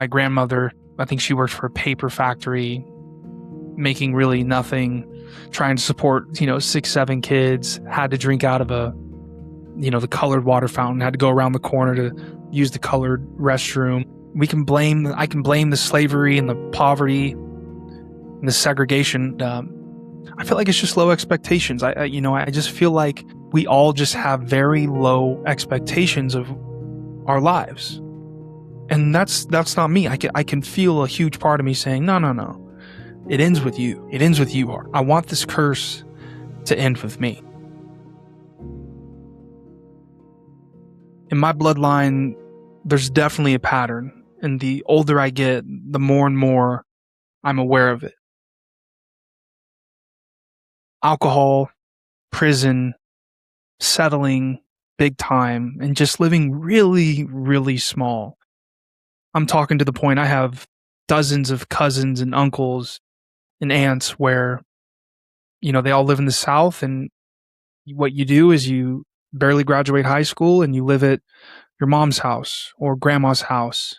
My grandmother, I think she worked for a paper factory, making really nothing, trying to support, 6, 7 kids, had to drink out of the colored water fountain, had to go around the corner to use the colored restroom. I can blame the slavery and the poverty and the segregation. I feel like it's just low expectations. I just feel like we all just have very low expectations of our lives. And that's not me. I can feel a huge part of me saying, no. It ends with you. It ends with you, Hart. I want this curse to end with me. In my bloodline, there's definitely a pattern. And the older I get, the more and more I'm aware of it. Alcohol, prison, settling big time, and just living really, really small. I'm talking to the point I have dozens of cousins and uncles and aunts where, they all live in the South, and what you do is you barely graduate high school and you live at your mom's house or grandma's house.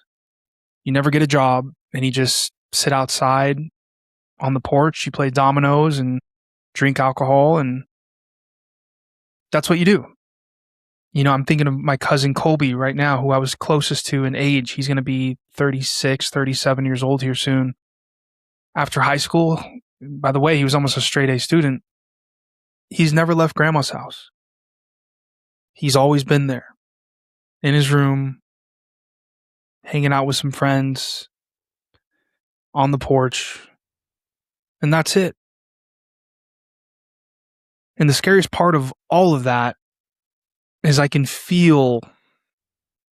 You never get a job, and you just sit outside on the porch, you play dominoes and drink alcohol, and that's what you do. I'm thinking of my cousin Colby right now, who I was closest to in age. He's going to be 36, 37 years old here soon. After high school, by the way, he was almost a straight A student. He's never left grandma's house. He's always been there, in his room, hanging out with some friends, on the porch, and that's it. And the scariest part of all of that is I can feel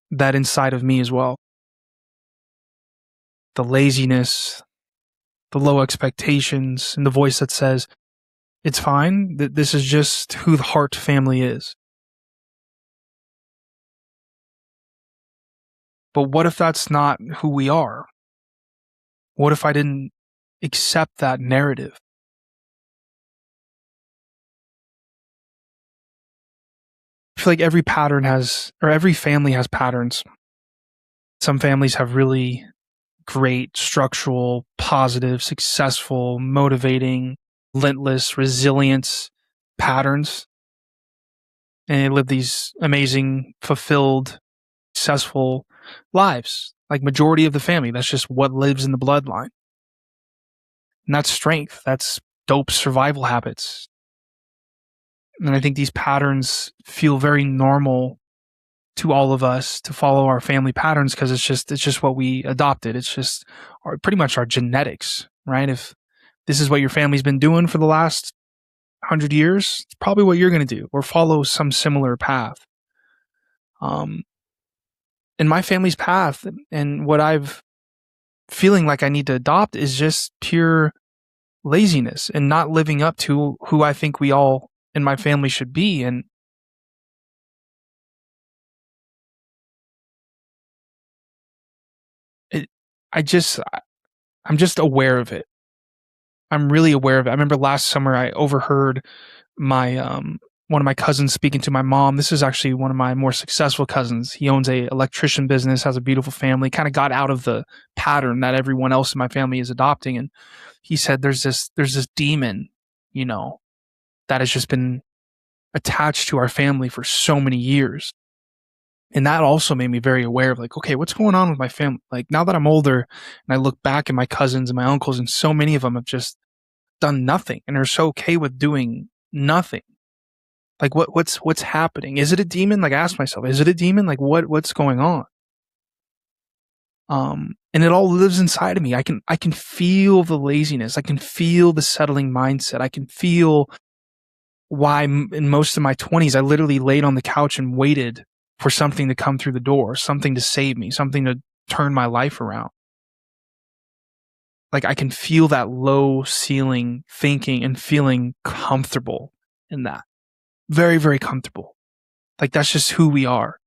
that inside of me as well. The laziness, the low expectations, and the voice that says, it's fine, that this is just who the Hart family is. But what if that's not who we are? What if I didn't accept that narrative? I feel like every family has patterns. Some families have really great, structural, positive, successful, motivating, relentless, resilience patterns. And they live these amazing, fulfilled, successful lives. Like majority of the family, that's just what lives in the bloodline. And that's strength. That's dope survival habits. And I think these patterns feel very normal to all of us to follow our family patterns because it's just what we adopted. It's just pretty much our genetics, right? If this is what your family's been doing for the last 100 years, it's probably what you're going to do or follow some similar path. And my family's path and what I've feeling like I need to adopt is just pure laziness and not living up to who I think we all in my family should be. And I'm just aware of it. I'm really aware of it. I remember last summer I overheard my one of my cousins speaking to my mom. This is actually one of my more successful cousins. He owns a electrician business, has a beautiful family, kind of got out of the pattern that everyone else in my family is adopting. And he said there's this demon, that has just been attached to our family for so many years. And that also made me very aware of like, okay, what's going on with my family? Like now that I'm older and I look back at my cousins and my uncles, and so many of them have just done nothing and are so okay with doing nothing. Like what's happening? Is it a demon? Like I ask myself, is it a demon? Like what's going on? And it all lives inside of me. I can feel the laziness. I can feel the settling mindset. I can feel why in most of my 20s, I literally laid on the couch and waited for something to come through the door, something to save me, something to turn my life around. Like I can feel that low ceiling thinking and feeling comfortable in that. Very, very comfortable. Like that's just who we are.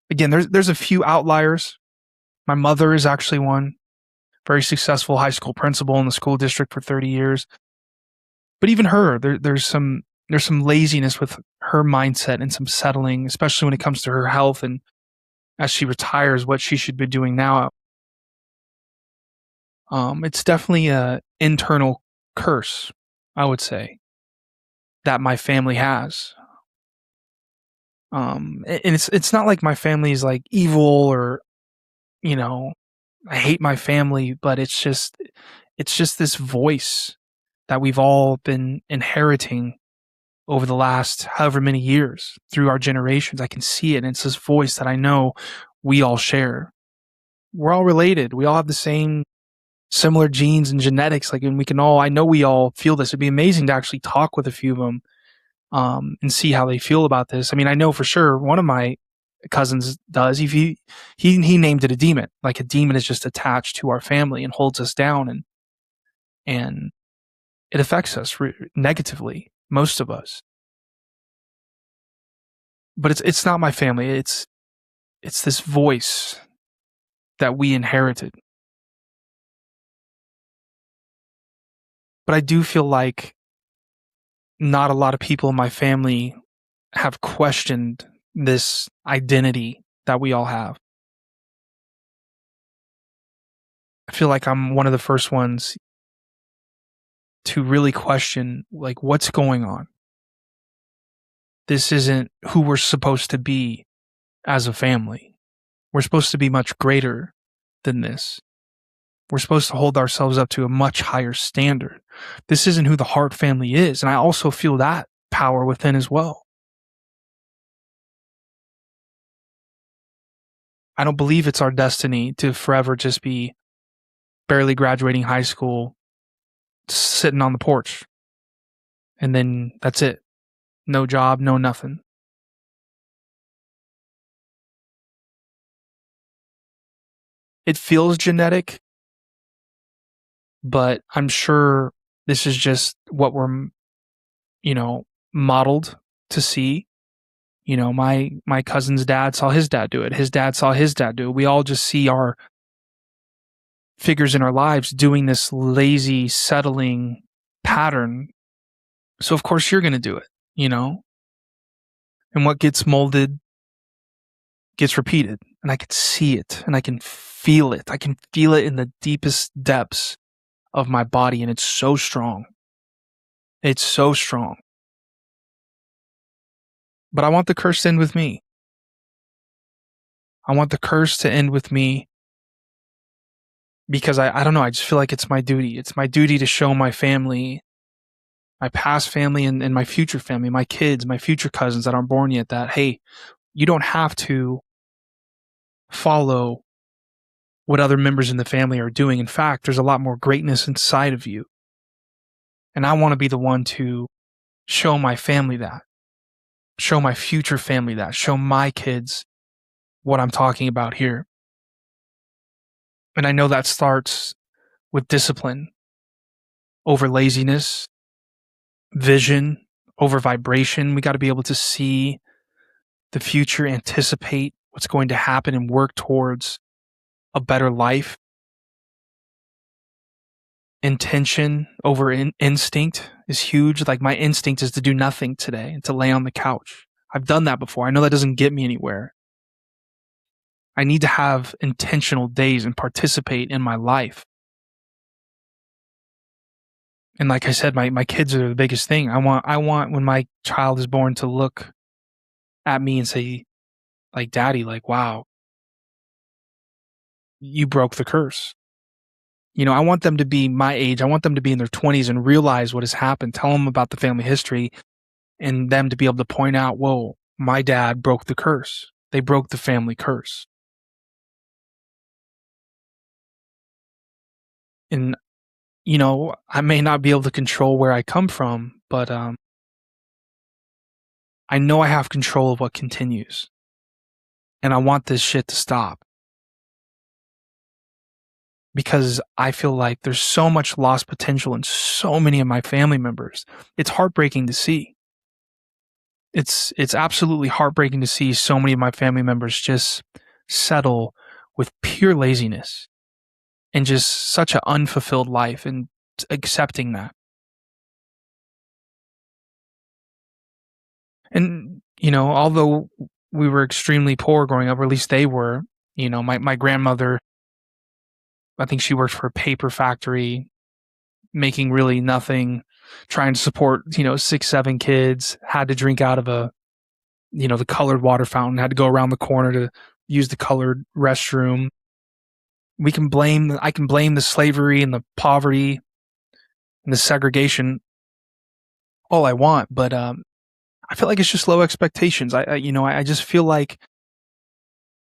Again, there's a few outliers. My mother is actually one. Very successful high school principal in the school district for 30 years. But even her, there's some laziness with her mindset and some settling, especially when it comes to her health and as she retires, what she should be doing now. It's definitely a internal curse, I would say, that my family has. And it's not like my family is like evil or, you know, I hate my family, but it's just this voice that we've all been inheriting over the last however many years through our generations. I can see it, and it's this voice that I know we all share. We're all related. We all have the same similar genes and genetics. Like, and we can all, I know we all feel this. It'd be amazing to actually talk with a few of them, and see how they feel about this. I mean, I know for sure one of my cousins does. He named it a demon. Like a demon is just attached to our family and holds us down, and it affects us negatively, most of us. But it's not my family. It's this voice that we inherited. But I do feel like not a lot of people in my family have questioned this identity that we all have. I feel like I'm one of the first ones to really question, like, what's going on. This isn't who we're supposed to be as a family. We're supposed to be much greater than this. We're supposed to hold ourselves up to a much higher standard. This isn't who the Hart family is. And I also feel that power within as well. I don't believe it's our destiny to forever just be barely graduating high school, sitting on the porch. And then that's it. No job, no nothing. It feels genetic, but I'm sure this is just what we're, you know, modeled to see. You know, my cousin's dad saw his dad do it. His dad saw his dad do it. We all just see our figures in our lives doing this lazy, settling pattern. So of course you're going to do it, you know? And what gets molded gets repeated. And I can see it and I can feel it. I can feel it in the deepest depths of my body. And it's so strong. It's so strong. But I want the curse to end with me. I want the curse to end with me because I don't know. I just feel like it's my duty. It's my duty to show my family, my past family, and my future family, my kids, my future cousins that aren't born yet, that, hey, you don't have to follow what other members in the family are doing. In fact, there's a lot more greatness inside of you. And I want to be the one to show my family that, show my future family that, show my kids what I'm talking about here. And I know that starts with discipline over laziness, vision over vibration. We got to be able to see the future, anticipate what's going to happen, and work towards a better life. Intention over instinct is huge. Like, my instinct is to do nothing today and to lay on the couch. I've done that before. I know that doesn't get me anywhere. I need to have intentional days and participate in my life. And like I said, my kids are the biggest thing. I want when my child is born to look at me and say, like, Daddy, like, wow, you broke the curse. You know, I want them to be my age. I want them to be in their 20s and realize what has happened, tell them about the family history, and them to be able to point out, whoa, my dad broke the curse. They broke the family curse. And, you know, I may not be able to control where I come from, but I know I have control of what continues. And I want this shit to stop. Because I feel like there's so much lost potential in so many of my family members. It's heartbreaking to see. It's absolutely heartbreaking to see so many of my family members just settle with pure laziness and just such an unfulfilled life, and accepting that. And, you know, although we were extremely poor growing up, or at least they were, you know, my grandmother I think she worked for a paper factory, making really nothing, trying to support, 6, 7 kids, had to drink out of the colored water fountain, had to go around the corner to use the colored restroom. I can blame the slavery and the poverty and the segregation all I want, but I feel like it's just low expectations. I just feel like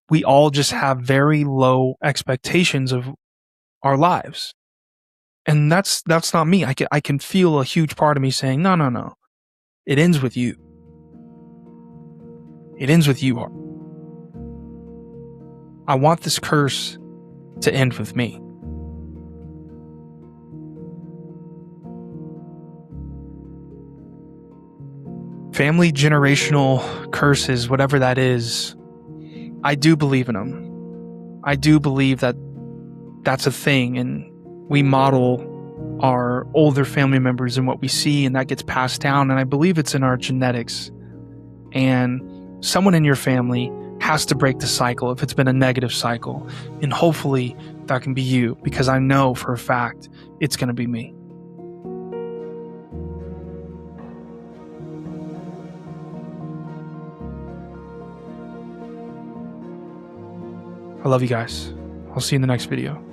we all just have very low expectations of our lives. And that's not me. I can feel a huge part of me saying, "No, no, no. It ends with you. It ends with you, Hart. I want this curse to end with me." Family generational curses, whatever that is, I do believe in them. I do believe that that's a thing, and we model our older family members and what we see, and that gets passed down. And I believe it's in our genetics. And someone in your family has to break the cycle if it's been a negative cycle. And hopefully that can be you, because I know for a fact it's going to be me. I love you guys. I'll see you in the next video.